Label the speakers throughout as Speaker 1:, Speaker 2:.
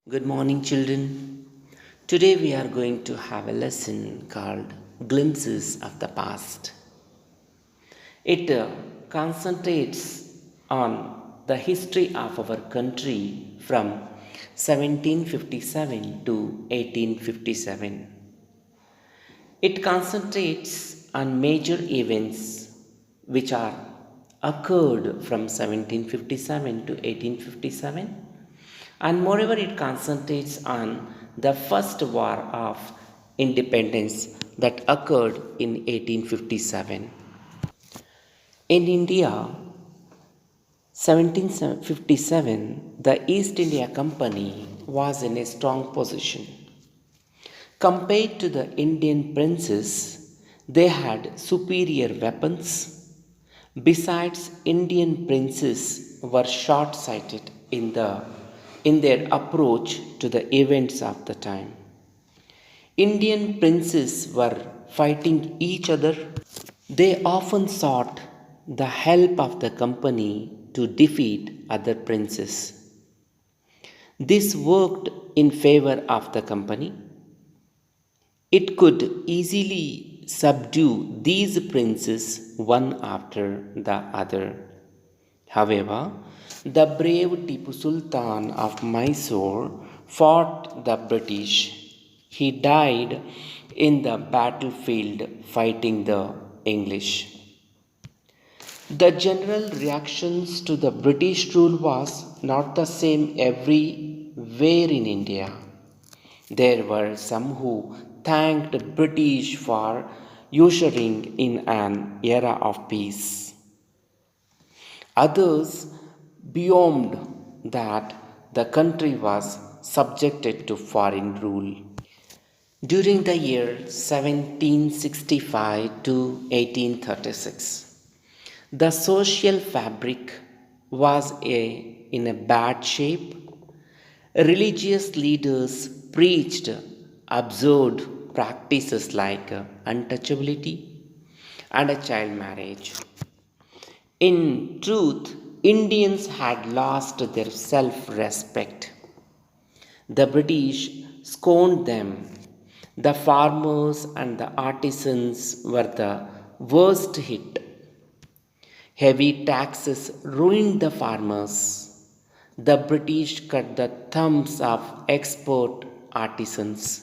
Speaker 1: Good morning, children. Today we are going to have a lesson called Glimpses of the Past. It concentrates on the history of our country from 1757 to 1857. It concentrates on major events which are occurred from 1757 to 1857, and moreover it concentrates on the first war of independence that occurred in 1857. In India, 1757, the East India Company was in a strong position. Compared to the Indian princes, they had superior weapons. Besides, Indian princes were short sighted in their approach to the events of the time. Indian princes were fighting each other. They often sought the help of the company to defeat other princes. This worked in favor of the company. It could easily subdue these princes one after the other. However, the brave Tipu Sultan of Mysore fought the British. He died in the battlefield fighting the English. The general reactions to the British rule was not the same everywhere in India. There were some who thanked British for ushering in an era of peace. Others bemoaned that the country was subjected to foreign rule. During the year 1765 to 1836, the social fabric was in a bad shape. Religious leaders preached absurd practices like untouchability and a child marriage. In truth, Indians had lost their self respect. The British scorned them. The farmers and the artisans were the worst hit. Heavy taxes ruined the farmers. The British cut the thumbs of export artisans.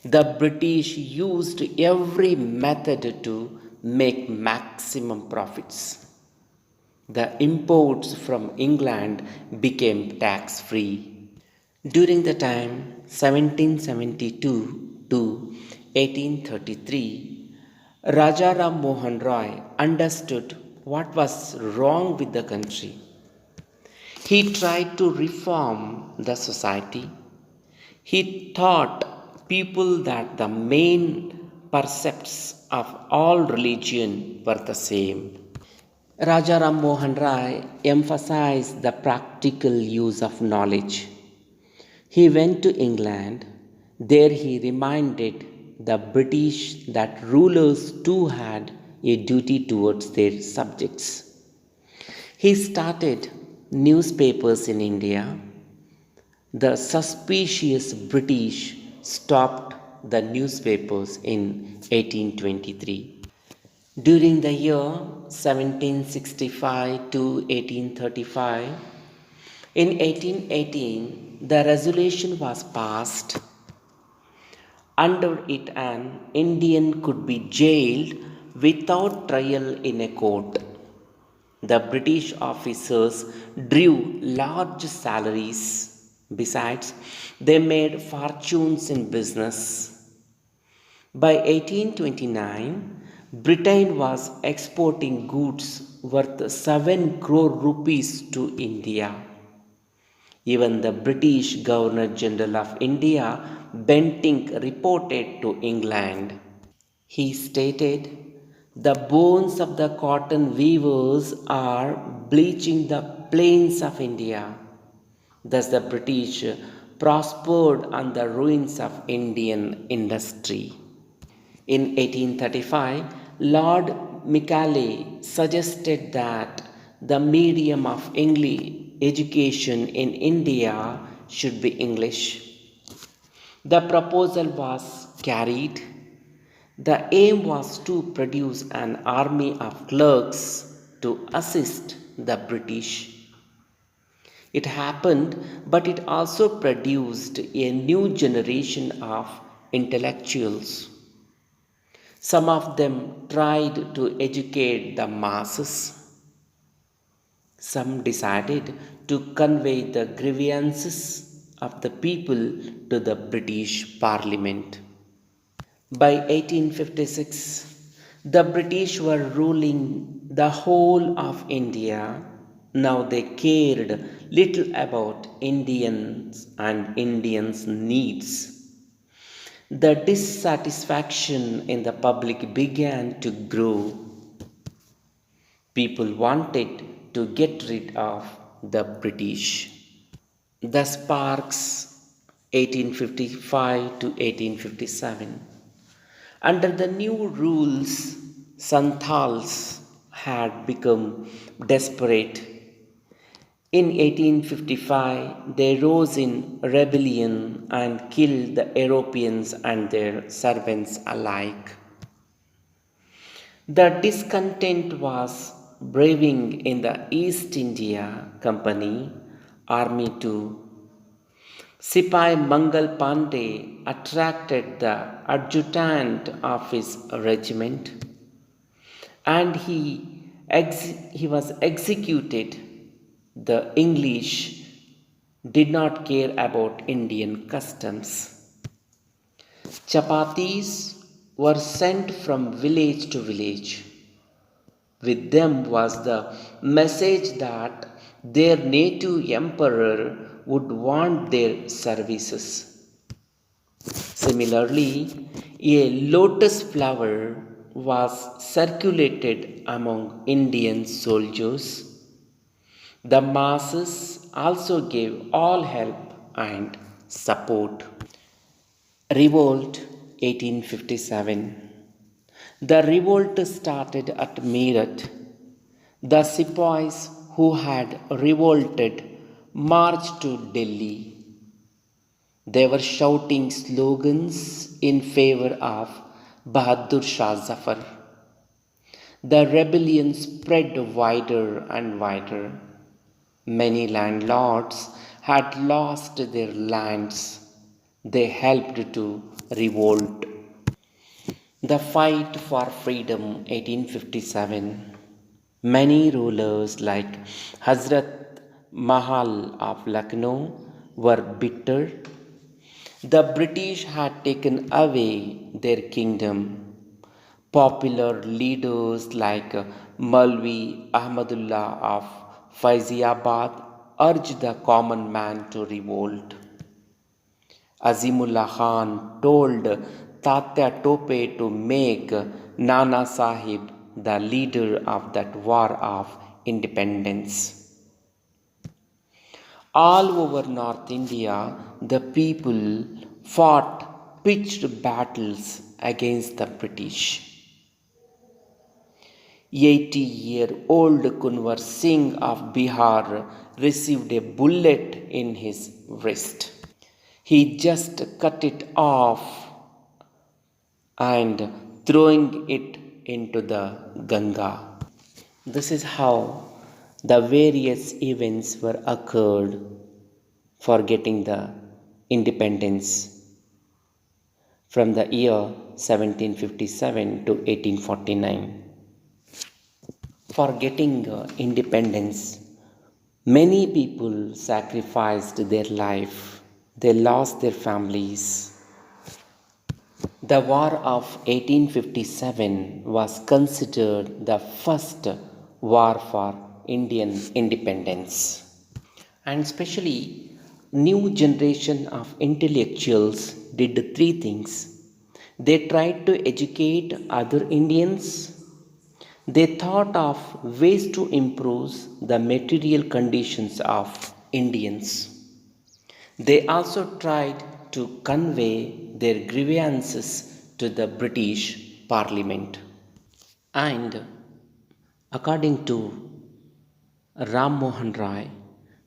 Speaker 1: The British used every method to make maximum profits. The imports from England became tax free. During the time 1772 to 1833, Raja Ram Mohan Roy understood what was wrong with the country. He tried to reform the society. He taught people that the main precepts of all religion were the same. Raja Ram Mohan Rai emphasized the practical use of knowledge. He went to England. There he reminded the British that rulers too had a duty towards their subjects. He started newspapers in India. The suspicious British stopped the newspapers in 1823. During the year 1765 to 1835, in 1818, the resolution was passed. Under it, an Indian could be jailed without trial in a court. The British officers drew large salaries. Besides, they made fortunes in business. By 1829, Britain was exporting goods worth 7 crore rupees to India. Even the British Governor General of India, Bentinck, reported to England. He stated, "The bones of the cotton weavers are bleaching the plains of India." Thus, the British prospered on the ruins of Indian industry. In 1835, Lord Macaulay suggested that the medium of English education in India should be English. The proposal was carried. The aim was to produce an army of clerks to assist the British. It happened, but it also produced a new generation of intellectuals. Some of them tried to educate the masses. Some decided to convey the grievances of the people to the British Parliament. By 1856, the British were ruling the whole of India. Now they cared little about Indians and Indians' needs. The dissatisfaction in the public began to grow. People wanted to get rid of the British. The Sparks, 1855 to 1857. Under the new rules, Santals had become desperate. In 1855, they rose in rebellion and killed the Europeans and their servants alike. The discontent was brewing in the East India Company army too. Sipai Mangal Pandey attracted the adjutant of his regiment and he was executed. The English did not care about Indian customs. Chapatis were sent from village to village. With them was the message that their native emperor would want their services. Similarly, a lotus flower was circulated among Indian soldiers. The masses also gave all help and support. Revolt 1857. The revolt started at Meerut. The sepoys who had revolted marched to Delhi. They were shouting slogans in favor of Bahadur Shah Zafar. The rebellion spread wider and wider. Many landlords had lost their lands. They helped to revolt. The fight for freedom 1857. Many rulers like Hazrat Mahal of Lucknow were bitter. The British had taken away their kingdom. Popular leaders like Malvi Ahmadullah of Faiziabad urged the common man to revolt. Azimullah Khan told Tatya Tope to make Nana Sahib the leader of that war of independence. All over North India, the people fought pitched battles against the British. 80-year-old Kunwar Singh of Bihar received a bullet in his wrist. He just cut it off and throwing it into the Ganga. This is how the various events were occurred for getting the independence from the year 1757 to 1849. For getting independence, many people sacrificed their life. They lost their families. The War of 1857 was considered the first war for Indian independence. And especially, new generation of intellectuals did three things. They tried to educate other Indians. They thought of ways to improve the material conditions of Indians. They also tried to convey their grievances to the British Parliament. And according to Ram Mohan Roy,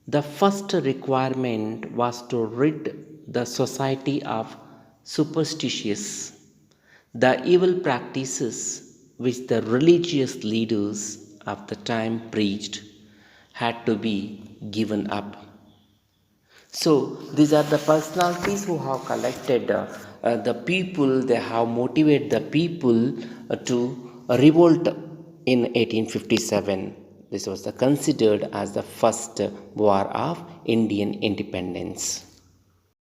Speaker 1: The first requirement was to rid the society of superstitious, the evil practices which the religious leaders of the time preached had to be given up. So these are the personalities who have collected the people, they have motivated the people to revolt in 1857. This was considered as the first war of Indian independence.